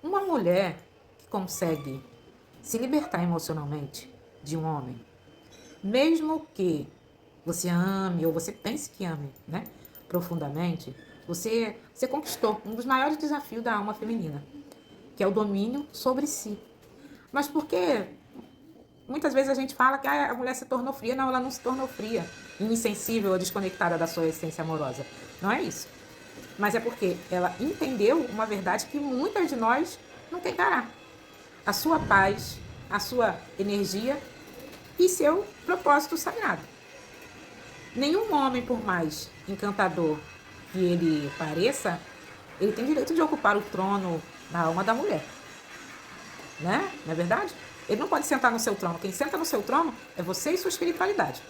Uma mulher que consegue se libertar emocionalmente de um homem, mesmo que você ame ou você pense que ame, né, profundamente, você conquistou um dos maiores desafios da alma feminina, que é o domínio sobre si. Mas por que muitas vezes a gente fala que a mulher se tornou fria? Não, ela não se tornou fria, insensível ou desconectada da sua essência amorosa. Não é isso. Mas é porque ela entendeu uma verdade que muitas de nós não quer encarar. A sua paz, a sua energia e seu propósito sagrado. Nenhum homem, por mais encantador que ele pareça, ele tem direito de ocupar o trono da alma da mulher. Né? Não é verdade? Ele não pode sentar no seu trono. Quem senta no seu trono é você e sua espiritualidade.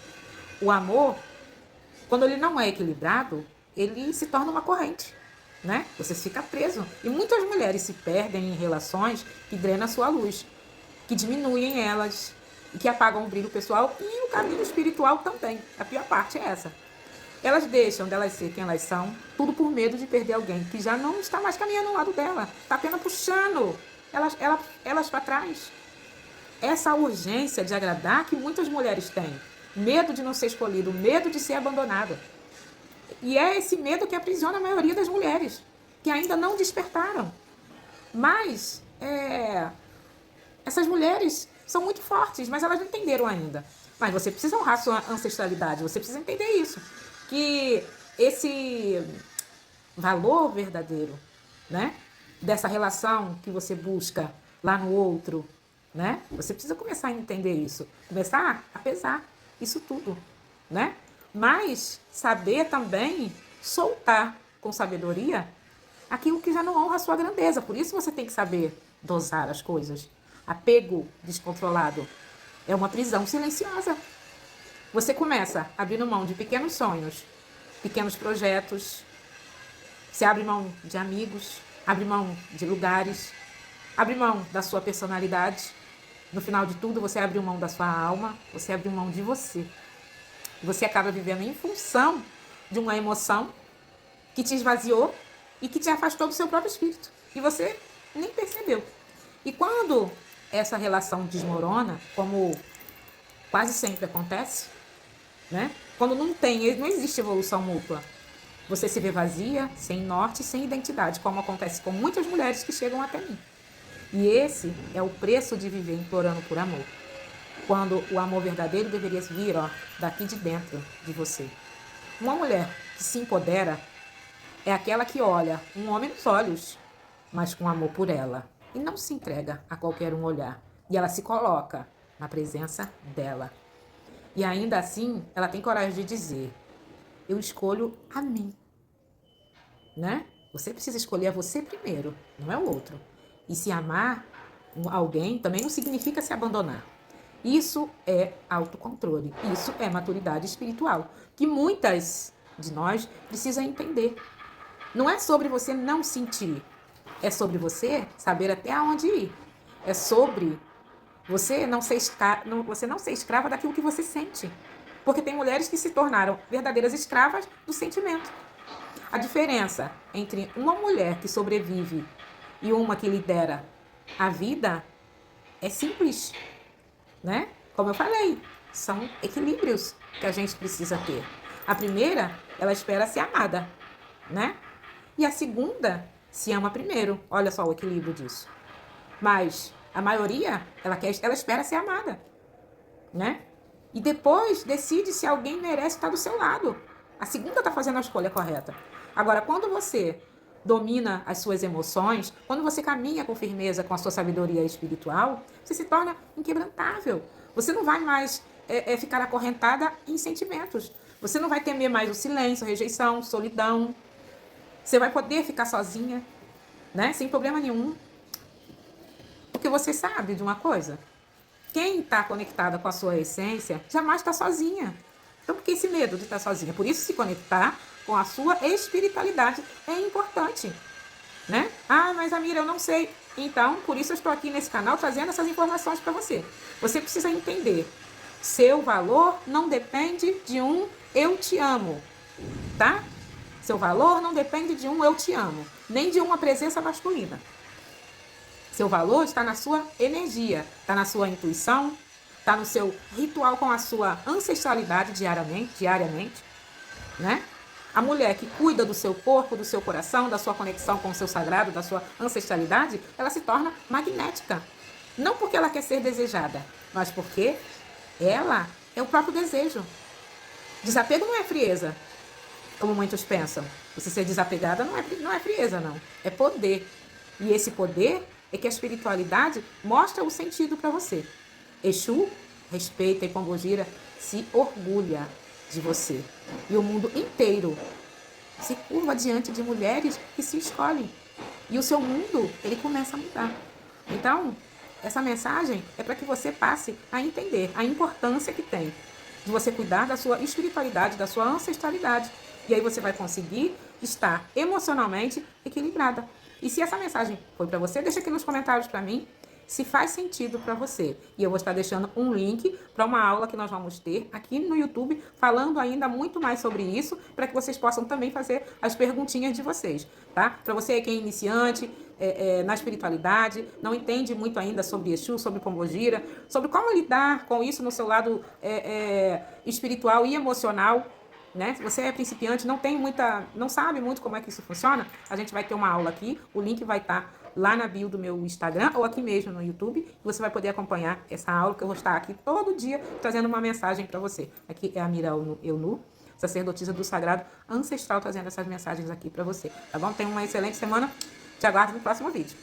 O amor, quando ele não é equilibrado, ele se torna uma corrente, né? Você fica preso. E muitas mulheres se perdem em relações que drenam a sua luz, que diminuem elas e que apagam o brilho pessoal e o caminho espiritual também. A pior parte é essa. Elas deixam delas ser quem elas são, tudo por medo de perder alguém que já não está mais caminhando ao lado dela, está apenas puxando elas para trás. Essa urgência de agradar que muitas mulheres têm, medo de não ser escolhido, medo de ser abandonada. E é esse medo que aprisiona a maioria das mulheres, que ainda não despertaram. Mas essas mulheres são muito fortes, mas elas não entenderam ainda. Mas você precisa honrar sua ancestralidade, você precisa entender isso. Que esse valor verdadeiro, né? Dessa relação que você busca lá no outro, né? Você precisa começar a entender isso. Começar a pesar isso tudo, né? Mas saber também soltar com sabedoria aquilo que já não honra a sua grandeza. Por isso você tem que saber dosar as coisas. Apego descontrolado é uma prisão silenciosa. Você começa abrindo mão de pequenos sonhos, pequenos projetos. Você abre mão de amigos, abre mão de lugares, abre mão da sua personalidade. No final de tudo, você abre mão da sua alma, você abre mão de você. Você acaba vivendo em função de uma emoção que te esvaziou e que te afastou do seu próprio espírito. E você nem percebeu. E quando essa relação desmorona, como quase sempre acontece, né? Quando não existe evolução mútua, você se vê vazia, sem norte, sem identidade, como acontece com muitas mulheres que chegam até mim. E esse é o preço de viver implorando por amor. Quando o amor verdadeiro deveria vir, daqui de dentro de você. Uma mulher que se empodera é aquela que olha um homem nos olhos, mas com amor por ela. E não se entrega a qualquer um olhar. E ela se coloca na presença dela. E ainda assim, ela tem coragem de dizer: eu escolho a mim. Né? Você precisa escolher a você primeiro, não é o outro. E se amar alguém também não significa se abandonar. Isso é autocontrole, isso é maturidade espiritual, que muitas de nós precisam entender. Não é sobre você não sentir, é sobre você saber até onde ir. É sobre você não ser escrava daquilo que você sente. Porque tem mulheres que se tornaram verdadeiras escravas do sentimento. A diferença entre uma mulher que sobrevive e uma que lidera a vida é simples, né? Como eu falei, são equilíbrios que a gente precisa ter. A primeira, ela espera ser amada, né? E a segunda se ama primeiro. Olha só o equilíbrio disso. Mas a maioria, ela espera ser amada, né? E depois decide se alguém merece estar do seu lado. A segunda está fazendo a escolha correta. Agora, quando você domina as suas emoções, quando você caminha com firmeza com a sua sabedoria espiritual, você se torna inquebrantável. Você não vai mais ficar acorrentada em sentimentos. Você não vai temer mais o silêncio, a rejeição, solidão. Você vai poder ficar sozinha, né? Sem problema nenhum. Porque você sabe de uma coisa. Quem está conectada com a sua essência jamais está sozinha. Então, por que esse medo de estar sozinha? Por isso, se conectar com a sua espiritualidade é importante, né? Ah, mas Amira, eu não sei. Então, por isso eu estou aqui nesse canal trazendo essas informações para você. Você precisa entender. Seu valor não depende de um eu te amo, tá? Seu valor não depende de um eu te amo, nem de uma presença masculina. Seu valor está na sua energia, está na sua intuição, está no seu ritual com a sua ancestralidade diariamente, né? A mulher que cuida do seu corpo, do seu coração, da sua conexão com o seu sagrado, da sua ancestralidade, ela se torna magnética. Não porque ela quer ser desejada, mas porque ela é o próprio desejo. Desapego não é frieza, como muitos pensam. Você ser desapegada não é frieza, não. É poder. E esse poder é que a espiritualidade mostra o sentido para você. Exu respeita e Pombogira se orgulha de você. E o mundo inteiro se curva diante de mulheres que se escolhem. E o seu mundo, ele começa a mudar. Então, essa mensagem é para que você passe a entender a importância que tem de você cuidar da sua espiritualidade, da sua ancestralidade. E aí você vai conseguir estar emocionalmente equilibrada. E se essa mensagem foi para você, deixa aqui nos comentários para mim se faz sentido para você. E eu vou estar deixando um link para uma aula que nós vamos ter aqui no YouTube, falando ainda muito mais sobre isso, para que vocês possam também fazer as perguntinhas de vocês, tá? Para você que é iniciante na espiritualidade, não entende muito ainda sobre Exu, sobre Pombogira, sobre como lidar com isso no seu lado espiritual e emocional, né? Se você é principiante, não sabe muito como é que isso funciona, a gente vai ter uma aula aqui, o link vai estar lá na bio do meu Instagram ou aqui mesmo no YouTube, você vai poder acompanhar essa aula que eu vou estar aqui todo dia trazendo uma mensagem para você. Aqui é a Mira Eunu, sacerdotisa do Sagrado Ancestral, trazendo essas mensagens aqui para você, tá bom? Tenha uma excelente semana, te aguardo no próximo vídeo.